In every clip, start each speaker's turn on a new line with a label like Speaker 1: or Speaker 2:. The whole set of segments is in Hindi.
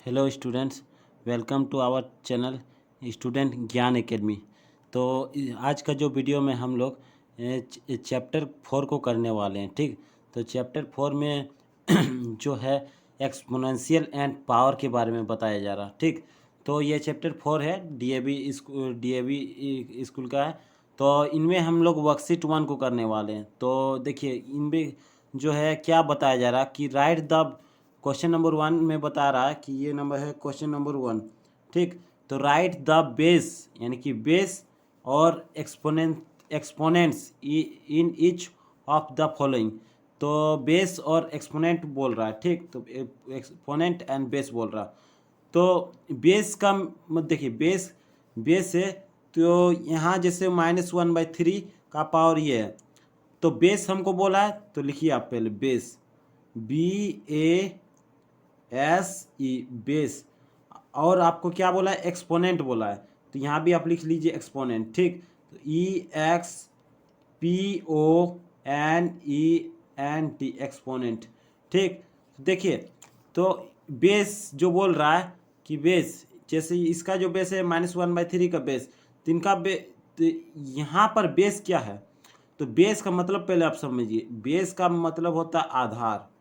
Speaker 1: Hello students, welcome to our channel student Gyan academy. तो आज का जो वीडियो में हम लोग चैप्टर 4 को करने वाले हैं। ठीक, तो चैप्टर 4 में जो है एक्सपोनेंशियल एंड पावर के बारे में बताया जा रहा। ठीक, तो ये चैप्टर 4 है, डीएवी स्कूल का है। तो इनमें हम लोग वर्कशीट 1 को करने वाले हैं। तो देखिए, इनमें जो है क्या बताया जा रहा कि राइट द क्वेश्चन नंबर 1 में बता रहा है कि ये नंबर है क्वेश्चन नंबर 1। ठीक, तो राइट द बेस यानी कि बेस और exponents in each of the following. तो बेस और एक्सपोनेंट बोल रहा है। ठीक, तो एक्सपोनेंट एंड बेस बोल रहा। तो बेस का देखिए, बेस है। तो यहाँ जैसे -1/3 का पावर ये है, तो बेस हमको बोला है, तो लिखिए आप पहले बेस, BASE बेस। और आपको क्या बोला है? एक्सपोनेंट बोला है, तो यहाँ भी आप लिख लीजिए एक्सपोनेंट। ठीक, तो EXPONENT एक्सपोनेंट। ठीक, तो देखिए, तो बेस जो बोल रहा है कि बेस, जैसे इसका जो बेस है -1/3 का बेस, तो इनका तो यहाँ पर बेस क्या है? तो बेस का मतलब पहले आप समझिए, बेस का मतलब होता है आधार।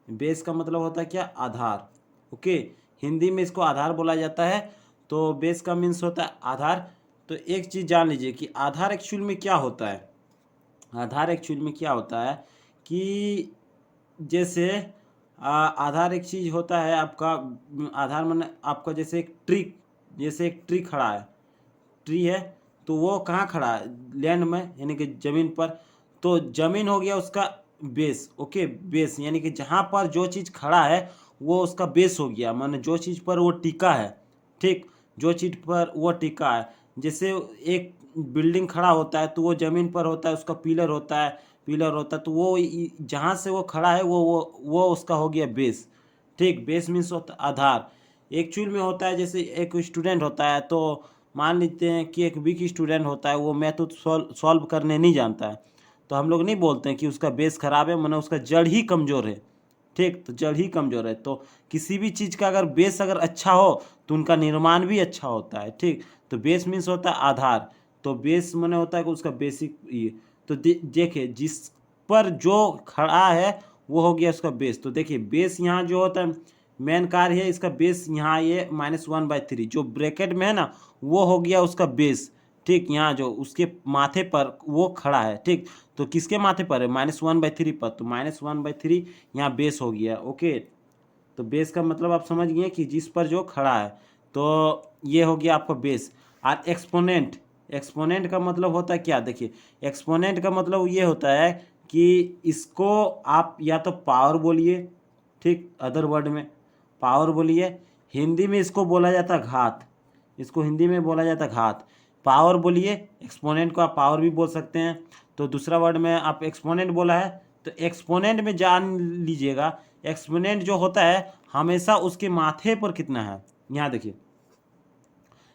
Speaker 1: बेस का मतलब होता है क्या? आधार। ओके, हिंदी में इसको आधार बोला जाता है। तो बेस का मीन्स होता है आधार। तो एक चीज़ जान लीजिए कि आधार एक्चुअल में क्या होता है। आधार एक्चुअल में क्या होता है कि जैसे आधार एक चीज़ होता है आपका। आधार माने आपका जैसे एक ट्री खड़ा है। ट्री है, तो वो कहाँ खड़ा है? लैंड में, यानी कि ज़मीन पर। तो ज़मीन हो गया उसका बेस। ओके, बेस यानी कि जहाँ पर जो चीज़ खड़ा है वो उसका बेस हो गया, माने जो चीज़ पर वो टिका है। ठीक, जो चीज़ पर वो टिका है। जैसे एक बिल्डिंग खड़ा होता है तो वो ज़मीन पर होता है, उसका पिलर होता है, तो वो जहाँ से वो खड़ा है वो उसका हो गया बेस। ठीक, बेस मीन्स होता आधार। एक्चुअल में होता है, जैसे एक स्टूडेंट होता है, तो मान लेते हैं कि एक वीक स्टूडेंट होता है, वो मैथ सॉल्व करने नहीं जानता है, तो हम लोग नहीं बोलते हैं कि उसका बेस खराब है, माने उसका जड़ ही कमज़ोर है। ठीक, तो जड़ ही कमज़ोर है। तो किसी भी चीज़ का अगर बेस अगर अच्छा हो तो उनका निर्माण भी अच्छा होता है। ठीक, तो बेस मीन्स होता है आधार। तो बेस माने होता है कि उसका बेसिक ये। तो देखिए, जिस पर जो खड़ा है वो हो गया उसका बेस। तो देखिए, बेस यहाँ जो होता है, मेन कार्य है इसका बेस, यहाँ ये -1/3 जो ब्रैकेट में है ना, वो हो गया उसका बेस। ठीक, यहाँ जो उसके माथे पर वो खड़ा है। ठीक, तो किसके माथे पर है? -1/3 पर, तो -1/3 यहाँ बेस हो गया। ओके, तो बेस का मतलब आप समझ गए कि जिस पर जो खड़ा है, तो ये हो गया आपका बेस। और एक्सपोनेंट, एक्सपोनेंट का मतलब होता है क्या? देखिए, एक्सपोनेंट का मतलब ये होता है कि इसको आप या तो पावर बोलिए, ठीक, अदर वर्ड में पावर बोलिए। हिंदी में इसको बोला जाता है घात। इसको हिंदी में बोला जाता है घात। पावर बोलिए, एक्सपोनेंट को आप पावर भी बोल सकते हैं। तो दूसरा वर्ड में आप एक्सपोनेंट बोला है, तो एक्सपोनेंट में जान लीजिएगा, एक्सपोनेंट जो होता है हमेशा उसके माथे पर कितना है। यहाँ देखिए,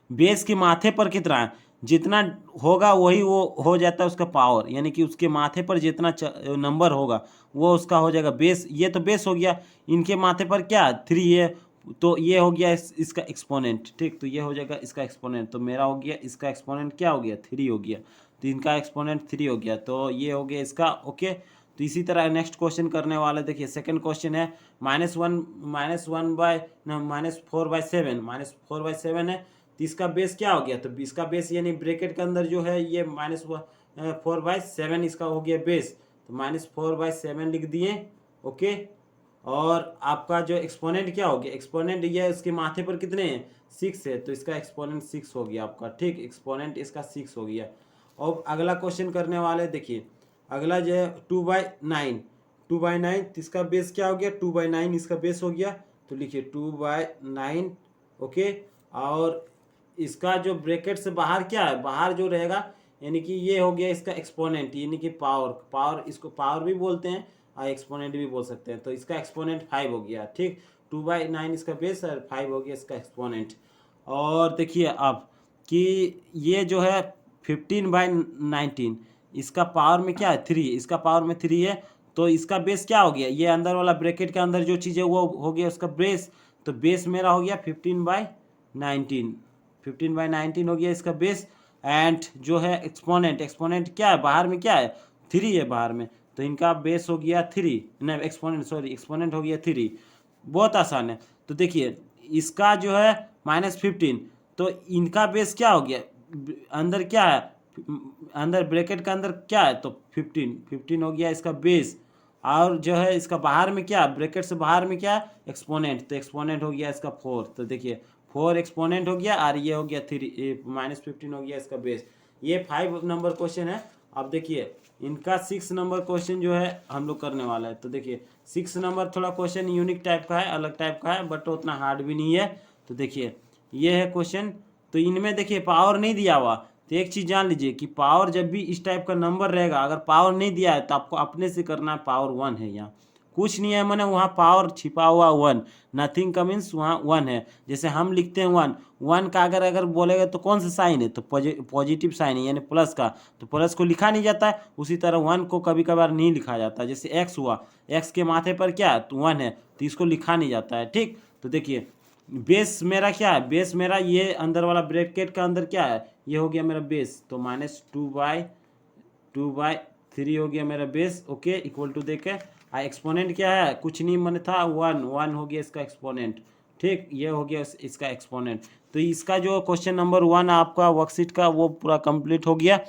Speaker 1: बेस के माथे पर कितना है, जितना होगा वही वो हो जाता है उसका पावर, यानी कि उसके माथे पर जितना नंबर होगा वो उसका हो जाएगा बेस। ये तो बेस हो गया। इनके माथे पर क्या 3 है, तो ये हो गया इसका एक्सपोनेंट। ठीक, तो ये हो जाएगा इसका एक्सपोनेंट। तो मेरा हो गया इसका एक्सपोनेंट क्या हो गया? 3 हो गया। तो इनका एक्सपोनेंट 3 हो गया, तो ये हो गया इसका। ओके, तो इसी तरह नेक्स्ट क्वेश्चन करने वाले। देखिए, सेकंड क्वेश्चन है -4/7 है। तो इसका बेस क्या हो गया? तो इसका बेस यानी ब्रैकेट के अंदर जो है ये -4/7 इसका हो गया बेस। तो -4/7 लिख दिए। ओके, और आपका जो एक्सपोनेंट क्या हो गया? एक्सपोनेंट ये उसके माथे पर कितने हैं? 6 है, तो इसका एक्सपोनेंट 6 हो गया आपका। ठीक, एक्सपोनेंट इसका 6 हो गया। और अगला क्वेश्चन करने वाले, देखिए अगला जो है 2/9। 2/9, तो इसका बेस क्या हो गया? 2/9 इसका बेस हो गया। तो लिखिए 2/9। ओके, और इसका जो ब्रैकेट से बाहर क्या है? बाहर जो रहेगा, यानी कि ये हो गया इसका एक्सपोनेंट, यानी कि पावर इसको पावर भी बोलते हैं और एक्सपोनेंट भी बोल सकते हैं। तो इसका एक्सपोनेंट 5 हो गया। ठीक, 2/9 इसका बेस और 5 हो गया इसका एक्सपोनेंट। और देखिए अब कि ये जो है 15/19, इसका पावर में क्या है? 3, इसका पावर में 3 है। तो इसका बेस क्या हो गया? ये अंदर वाला ब्रैकेट के अंदर जो चीज़ है वो हो गया उसका बेस। तो बेस मेरा हो गया 15/19, 15/19 हो गया इसका बेस। एंड जो है एक्सपोनेंट, एक्सपोनेंट क्या है बाहर में, क्या है 3 है बाहर में, तो इनका बेस हो गया 3, नहीं एक्सपोनेंट सॉरी एक्सपोनेंट हो गया 3। बहुत आसान है। तो देखिए इसका जो है -15, तो इनका बेस क्या हो गया, अंदर क्या है, अंदर ब्रैकेट का अंदर क्या है, तो 15 हो गया इसका बेस। और जो है इसका बाहर में क्या, ब्रैकेट से बाहर में क्या, एक्सपोनेंट, तो एक्सपोनेंट हो गया इसका 4। तो देखिए 4 एक्सपोनेंट हो गया और ये हो गया 3, -15 हो गया इसका बेस। ये 5 नंबर क्वेश्चन है। अब देखिए इनका 6 नंबर क्वेश्चन जो है हम लोग करने वाला है। तो देखिए 6 नंबर थोड़ा क्वेश्चन यूनिक टाइप का है, अलग टाइप का है, बट उतना हार्ड भी नहीं है। तो देखिए ये है क्वेश्चन। तो इनमें देखिए पावर नहीं दिया हुआ, तो एक चीज़ जान लीजिए कि पावर जब भी इस टाइप का नंबर रहेगा, अगर पावर नहीं दिया है तो आपको अपने से करना है, पावर 1 है यहाँ, कुछ नहीं है, मैंने वहाँ पावर छिपा हुआ 1, नथिंग का मीन्स वहाँ 1 है। जैसे हम लिखते हैं 1 का अगर बोलेगा तो कौन सा साइन है, तो पॉजिटिव साइन है, यानी प्लस का, तो प्लस को लिखा नहीं जाता है। उसी तरह 1 को कभी कभार नहीं लिखा जाता, जैसे एक्स हुआ, एक्स के माथे पर क्या है, तो 1 है, तो इसको लिखा नहीं जाता है। ठीक, तो देखिए बेस मेरा क्या है, बेस मेरा ये अंदर वाला ब्रैकेट का अंदर क्या है, ये हो गया मेरा बेस, तो -2/3 हो गया मेरा बेस। ओके, इक्वल टू देके एक्सपोनेंट क्या है, कुछ नहीं मन था, 1 हो गया इसका एक्सपोनेंट। ठीक, ये हो गया इसका एक्सपोनेंट। तो इसका जो क्वेश्चन नंबर 1 आपका वर्कशीट का वो पूरा कंप्लीट हो गया।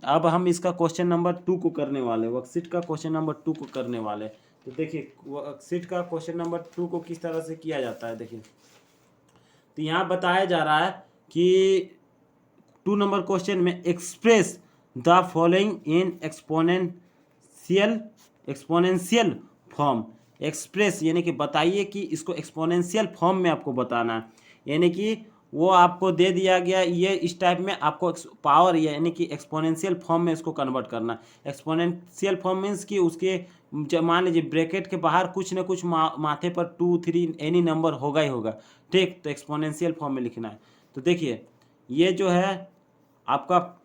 Speaker 1: अब हम इसका क्वेश्चन नंबर 2 को करने वाले, वर्कशीट का क्वेश्चन नंबर 2 को करने वाले। तो देखिए वर्कशीट का क्वेश्चन नंबर 2 को किस तरह से किया जाता है। देखिए तो यहाँ बताया जा रहा है कि 2 नंबर क्वेश्चन में express the following in exponential form. Express यानी कि बताइए कि इसको एक्सपोनेंशियल फॉर्म में आपको बताना है, यानी कि वो आपको दे दिया गया ये इस टाइप में, आपको पावर यानी कि एक्सपोनेंशियल फॉर्म में इसको कन्वर्ट करना। एक्सपोनेंशियल फॉर्म मीन्स कि उसके मान लीजिए ब्रैकेट के बाहर कुछ ना कुछ माथे पर 2 3 एनी नंबर होगा ही होगा। ठीक, तो एक्सपोनेंशियल फॉर्म में लिखना है। तो देखिए ये जो है आपका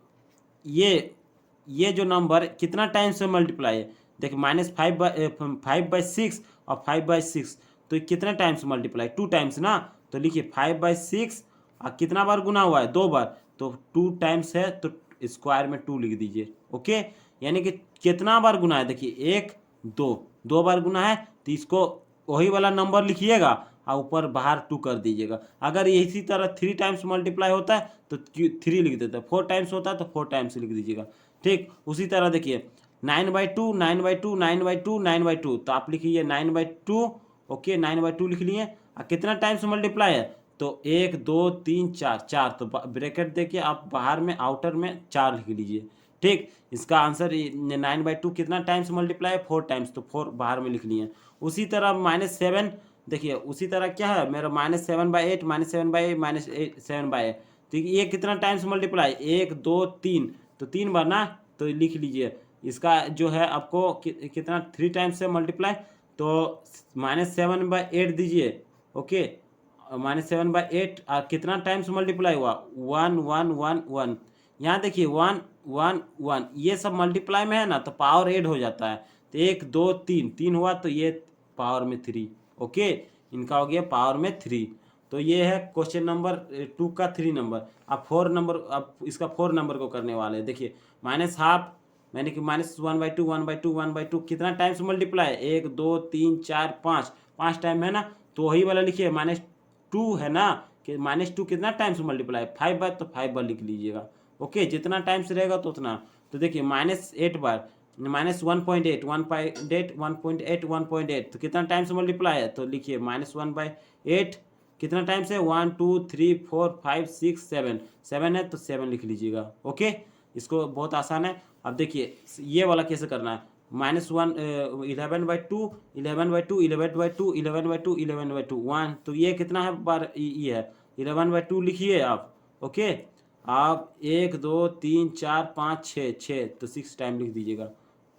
Speaker 1: ये जो नंबर कितना टाइम से मल्टीप्लाई है, देखिए -5/6 और 5/6, तो कितना टाइम्स मल्टीप्लाई, 2 टाइम्स ना। तो लिखिए 5/6 और कितना बार गुना हुआ है, 2 बार, तो 2 टाइम्स है, तो स्क्वायर में 2 लिख दीजिए। ओके, यानी कि कितना बार गुना है, देखिए 1 2 बार गुना है, तो इसको वही वाला नंबर लिखिएगा और ऊपर बाहर 2 कर दीजिएगा। अगर ये इसी तरह 3 टाइम्स मल्टीप्लाई होता है तो 3 लिख देता है, 4 टाइम्स होता है तो 4 टाइम्स लिख दीजिएगा। ठीक, उसी तरह देखिए 9/2 9/2 9/2 9/2, तो आप लिखिए 9/2। ओके, 9/2 लिख लिए। और कितना टाइम्स मल्टीप्लाई है, तो 1 2 3 4, तो ब्रैकेट देखिए आप बाहर में आउटर में 4 लिख लीजिए। ठीक, इसका आंसर 9/2 कितना टाइम्स मल्टीप्लाई है, 4 टाइम्स, तो 4 बाहर में लिख लिए। उसी तरह -7 देखिए, उसी तरह क्या है मेरा -7/8 -7/8 -7/8, तो ये कितना टाइम्स मल्टीप्लाई, 1 2 3, तो 3 बार ना, तो लिख लीजिए। इसका जो है आपको कितना 3 टाइम्स से मल्टीप्लाई, तो -7/8 दीजिए। ओके, -7/8 और कितना टाइम्स मल्टीप्लाई हुआ, 1 1 1 1। यहाँ देखिए 1 1 1, ये सब मल्टीप्लाई में है ना, तो पावर ऐड हो जाता है, तो 1 2 3 हुआ, तो ये पावर में 3। ओके, इनका हो गया पावर में 3। तो ये है क्वेश्चन नंबर 2 का 3 नंबर। अब 4 नंबर, अब इसका 4 नंबर को करने वाले हैं। देखिए -12 मैंने कि -1/2 1/2 1/2 कितना टाइम्स मल्टीप्लाई है, 1 2 3 4 5 टाइम है ना, तो वही वाला लिखिए। -2 है ना, कि -2 कितना टाइम्स मल्टीप्लाई, 5 बार, तो 5 बार लिख लीजिएगा। ओके, जितना टाइम्स रहेगा तो उतना। तो देखिए -8 बार, -1.8 1.8 1.8 1.8, तो कितना टाइम्स मल्टीप्लाई है, तो लिखिए -1/8 कितना टाइम्स है, 1 2 3 4 5 6 7, 7 है तो 7 लिख लीजिएगा। ओके, इसको बहुत आसान है। अब देखिए ये वाला कैसे करना है, -1 11/2 11/2 11/2 11/2 11/2 1, तो ये कितना है बार, ये है 11/2 लिखिए आप। ओके, आप 1 2 3 4 5 6 तो 6 टाइम लिख दीजिएगा।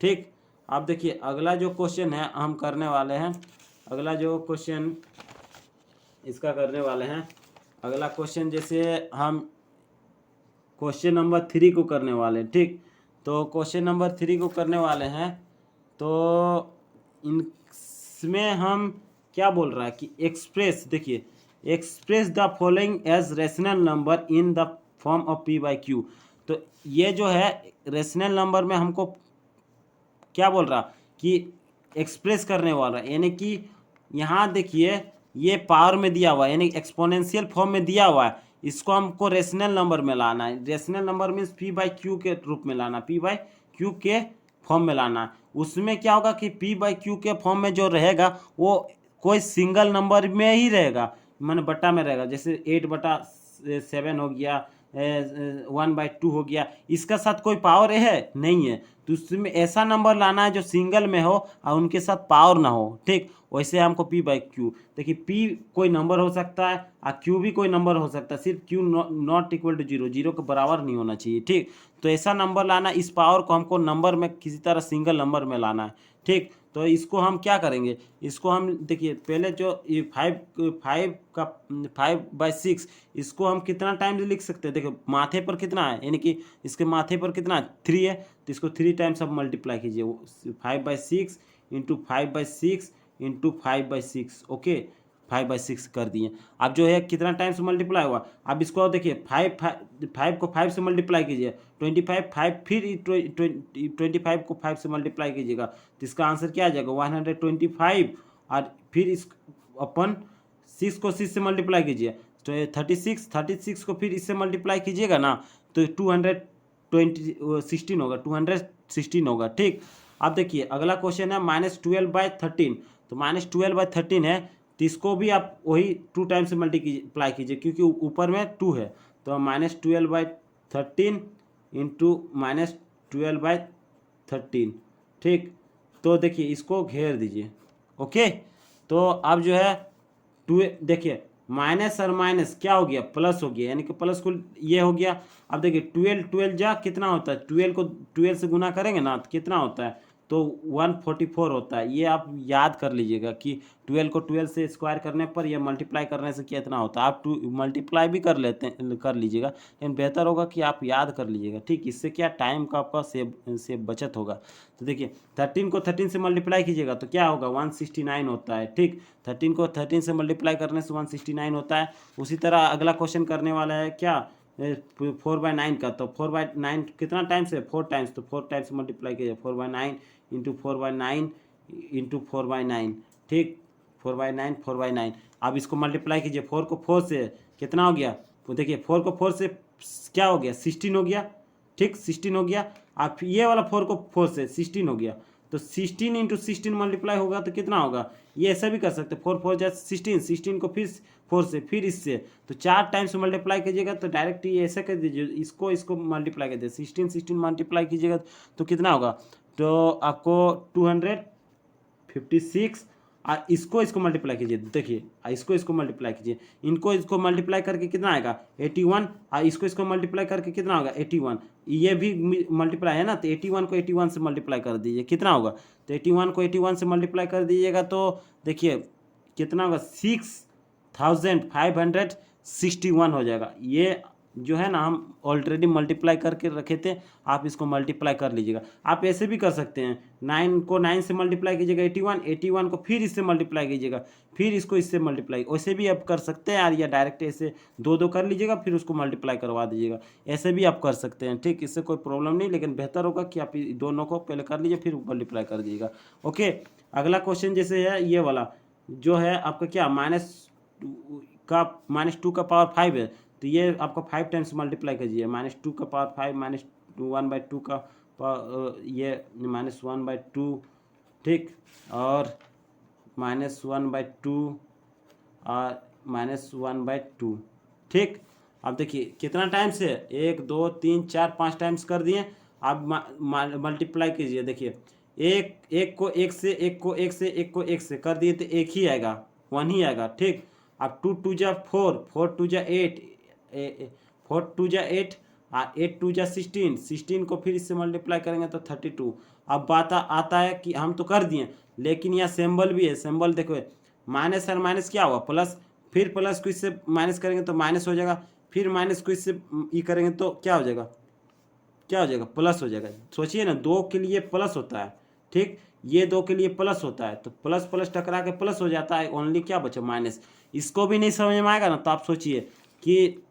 Speaker 1: ठीक, अब देखिए अगला जो क्वेश्चन है हम करने वाले हैं, अगला जो क्वेश्चन इसका करने वाले हैं, अगला क्वेश्चन जैसे हम क्वेश्चन नंबर 3 को करने वाले हैं। ठीक, तो क्वेश्चन नंबर 3 को करने वाले हैं, तो इनमें हम क्या बोल रहा है कि एक्सप्रेस, देखिए express the following as rational number in the form of p by q. तो ये जो है रेशनल नंबर में हमको क्या बोल रहा कि एक्सप्रेस करने वाला, यानी कि यहाँ देखिए ये पावर में दिया हुआ है, यानी एक्सपोनेंशियल फॉर्म में दिया हुआ है, इसको हमको रेशनल नंबर में लाना है। Rational number means P by Q के रूप में लाना, पी बाई क्यू के फॉर्म में लाना है। उसमें क्या होगा कि पी बाई क्यू के फॉर्म में जो रहेगा वो कोई सिंगल नंबर में ही रहेगा, माने बट्टा में रहेगा, जैसे 8/7 हो गया, 1/2 हो गया, इसका साथ कोई पावर है नहीं है। तो उसमें ऐसा नंबर लाना है जो सिंगल में हो और उनके साथ पावर ना हो, ठीक। वैसे हमको पी बाई क्यू, देखिए पी कोई नंबर हो सकता है और क्यू भी कोई नंबर हो सकता है, सिर्फ q not equal to zero, zero के बराबर नहीं होना चाहिए, ठीक। तो ऐसा नंबर लाना, इस पावर को हमको नंबर में किसी तरह सिंगल नंबर में लाना है, ठीक। तो इसको हम क्या करेंगे, इसको हम देखिए पहले जो ये 5/6 इसको हम कितना टाइम्स लिख सकते हैं, देखिए माथे पर कितना है, यानी कि इसके माथे पर कितना 3 है, तो इसको 3 टाइम्स आप मल्टीप्लाई कीजिए, 5/6 इंटू 5/6 इंटू 5/6, ओके 5/6 कर दिए। अब जो है कितना टाइम्स मल्टीप्लाई हुआ, अब इसको देखिए 5 को 5 से मल्टीप्लाई कीजिए, 25, 5 फिर 25 को 5 से मल्टीप्लाई कीजिएगा, तो इसका आंसर क्या आ जाएगा 125, और फिर इस अपन 6 को 6 से मल्टीप्लाई कीजिए तो 36 को फिर इससे मल्टीप्लाई कीजिएगा ना, तो 216 होगा, 216 होगा, ठीक। अब देखिए अगला क्वेश्चन है -12/13, तो -12/13 है, तो इसको भी आप वही 2 टाइम्स से मल्टीप्लाई कीजिए क्योंकि ऊपर में 2 है, तो -12/13 इंटू -12/13, ठीक। तो देखिए इसको घेर दीजिए, ओके। तो अब जो है 2, देखिए माइनस और माइनस क्या हो गया, प्लस हो गया, यानी कि प्लस को ये हो गया। अब देखिए 12 जा कितना होता है, 12 को 12 से गुना करेंगे ना तो कितना होता है, तो 144 होता है। ये आप याद कर लीजिएगा कि 12 को 12 से स्क्वायर करने पर या मल्टीप्लाई करने से कितना होता है। आप मल्टीप्लाई भी कर लीजिएगा, लेकिन बेहतर होगा कि आप याद कर लीजिएगा, ठीक। इससे क्या टाइम का आपका सेव बचत होगा। तो देखिए 13 को 13 से मल्टीप्लाई कीजिएगा तो क्या होगा 169 होता है, ठीक। 13 को 13 से मल्टीप्लाई करने से 169 होता है। उसी तरह अगला क्वेश्चन करने वाला है क्या 4/9 का, तो 4/9 कितना टाइम्स है 4 टाइम्स, तो 4 टाइम्स मल्टीप्लाई कीजिए, 4/9 इंटू 4/9 इंटू 4/9, ठीक। 4/9 4/9, अब इसको मल्टीप्लाई कीजिए, 4 को 4 से कितना हो गया, तो देखिए 4 को 4 से क्या हो गया 16 हो गया, ठीक 16 हो गया। अब ये वाला 4 को 4 से 16 हो गया, तो 16 इंटू 16 मल्टीप्लाई होगा तो कितना होगा, ये ऐसा भी कर सकते, 4 4 जा 16, 16 को फिर 4 से फिर इससे, तो 4 टाइम्स मल्टीप्लाई कीजिएगा तो डायरेक्ट ये ऐसा कर दीजिए, इसको मल्टीप्लाई कर दीजिए, 16 मल्टीप्लाई कीजिएगा तो कितना होगा, तो आपको 256, और इसको मल्टीप्लाई कीजिए, देखिए इसको मल्टीप्लाई कीजिए, इसको मल्टीप्लाई करके कितना आएगा 81, और इसको मल्टीप्लाई करके कितना होगा 81, ये भी मल्टीप्लाई है ना, तो 81 को 81 से मल्टीप्लाई कर दीजिए, कितना होगा, तो 81 को 81 से मल्टीप्लाई कर दीजिएगा तो देखिए कितना होगा 6561 हो जाएगा। ये जो है ना हम ऑलरेडी मल्टीप्लाई करके रखे थे, आप इसको मल्टीप्लाई कर लीजिएगा। आप ऐसे भी कर सकते हैं, 9 को 9 से मल्टीप्लाई कीजिएगा 81 को फिर इससे मल्टीप्लाई कीजिएगा, फिर इसको इससे मल्टीप्लाई, वैसे भी आप कर सकते हैं यार, या डायरेक्ट ऐसे दो कर लीजिएगा फिर उसको मल्टीप्लाई करवा दीजिएगा, ऐसे भी आप कर सकते हैं, ठीक। इससे कोई प्रॉब्लम नहीं, लेकिन बेहतर होगा कि आप दोनों को पहले कर लीजिए फिर मल्टीप्लाई कर दीजिएगा, ओके। अगला क्वेश्चन जैसे है ये वाला जो है आपका क्या -2 का पावर 5 है, तो ये आपको 5 टाइम्स मल्टीप्लाई कीजिए, -2 का पावर 5 -1/2 का ये -1/2, ठीक, और -1/2 और -1/2, ठीक। अब देखिए कितना टाइम्स है 1 2 3 4 5 टाइम्स कर दिए। अब मल्टीप्लाई कीजिए, देखिए एक को एक से, एक को एक से, एक को एक से कर दिए तो एक ही आएगा, 1 ही आएगा, ठीक। अब 2 2 जा 4, 4 2 जा 8, 4 2 जा 8, और 8 2 जा 16, 16 को फिर इससे मल्टीप्लाई करेंगे तो 32। अब बात आता है कि हम तो कर दिए, लेकिन यहाँ सिंबल भी है, सिंबल देखो माइनस और माइनस क्या हुआ प्लस, फिर प्लस को इससे माइनस करेंगे तो माइनस हो जाएगा, फिर माइनस को इससे ई करेंगे तो क्या हो जाएगा, क्या हो जाएगा प्लस हो जाएगा। सोचिए ना 2 के लिए प्लस होता है, ठीक। ये 2 के लिए प्लस होता है, तो प्लस प्लस टकरा के प्लस हो जाता है, ओनली क्या बचा माइनस। इसको भी नहीं समझ में आएगा ना तो आप सोचिए कि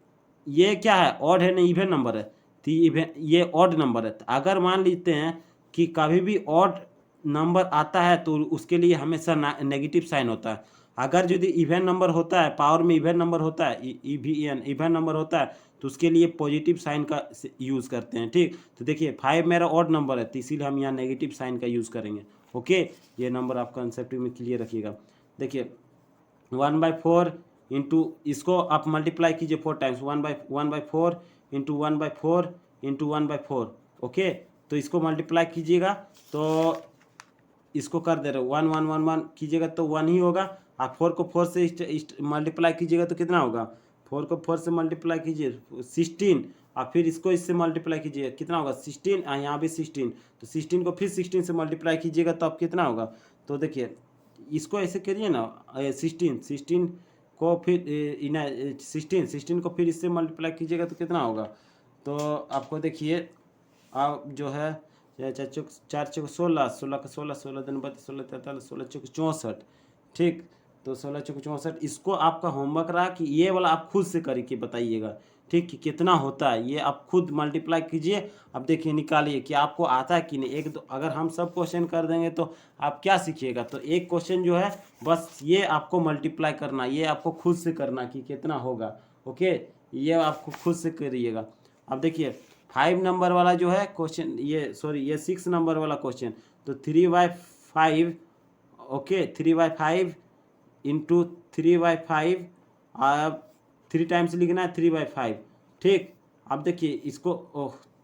Speaker 1: ये क्या है, ऑड है ना इवन नंबर है, तो इवन ये ऑड नंबर है। तो अगर मान लेते हैं कि कभी भी ऑड नंबर आता है तो उसके लिए हमेशा नेगेटिव साइन होता है। अगर यदि इवन नंबर होता है, पावर में इवन नंबर होता है, इवन नंबर होता है, तो उसके लिए पॉजिटिव साइन का यूज़ करते हैं। ठीक, तो देखिए 5 मेरा ऑड नंबर है, तो इसीलिए हम यहाँ नेगेटिव साइन का यूज़ करेंगे। ओके, ये नंबर आप कंसेप्ट में क्लियर रखिएगा। देखिए 1/4 इंटू, इसको आप मल्टीप्लाई कीजिए 4 टाइम्स, 1/4 इंटू 1/4 इंटू 1/4। ओके, तो इसको मल्टीप्लाई कीजिएगा तो इसको कर दे रहे हो 1 1 1 1 कीजिएगा तो 1 ही होगा। आप 4 को 4 से मल्टीप्लाई कीजिएगा तो कितना होगा, 4 को 4 से मल्टीप्लाई कीजिए 16, और फिर इसको इससे मल्टीप्लाई कीजिए कितना होगा 16, यहाँ भी 16, तो 16 को फिर 16 से मल्टीप्लाई कीजिएगा तो अब कितना होगा। तो देखिए इसको ऐसे करिए ना, 16 को फिर 16 को फिर इससे मल्टीप्लाई कीजिएगा तो कितना होगा। तो आपको देखिए आप जो है 4 चौक 16, 16 का 16, 16 दिन 32, 16 43, 16 चौक 64। ठीक, तो 16 चौक 64, इसको आपका होमवर्क रहा कि ये वाला आप खुद से करके बताइएगा। ठीक, कि कितना होता है ये आप खुद मल्टीप्लाई कीजिए। अब देखिए निकालिए कि आपको आता है कि नहीं। एक दो अगर हम सब क्वेश्चन कर देंगे तो आप क्या सीखिएगा, तो एक क्वेश्चन जो है बस ये आपको मल्टीप्लाई करना, ये आपको खुद से करना कि कितना होगा। ओके, ये आपको खुद से करिएगा। अब देखिए 5 नंबर वाला जो है क्वेश्चन, ये 6 नंबर वाला क्वेश्चन, तो 3/5। ओके, 3/5 इंटू 3/5, अब 3 टाइम्स लिखना है 3/5। ठीक, अब देखिए इसको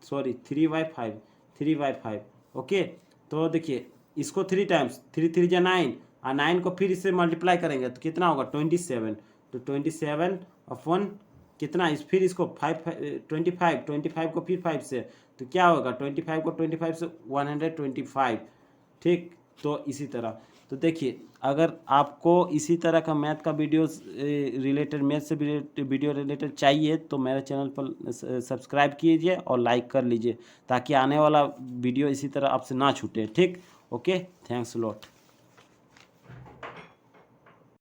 Speaker 1: 3/5। ओके, तो देखिए इसको 3 टाइम्स, 3 3 जा 9, और 9 को फिर इससे मल्टीप्लाई करेंगे तो कितना होगा 27। तो 27 अपॉन कितना, फिर इसको 25 को फिर 5 से, तो क्या होगा 25 को 25 से 125। ठीक, तो इसी तरह, तो देखिए अगर आपको इसी तरह का मैथ का वीडियो रिलेटेड, मैथ से वीडियो रिलेटेड चाहिए तो मेरे चैनल पर सब्सक्राइब कीजिए और लाइक कर लीजिए, ताकि आने वाला वीडियो इसी तरह आपसे ना छूटे। ठीक, ओके, थैंक्स लॉट।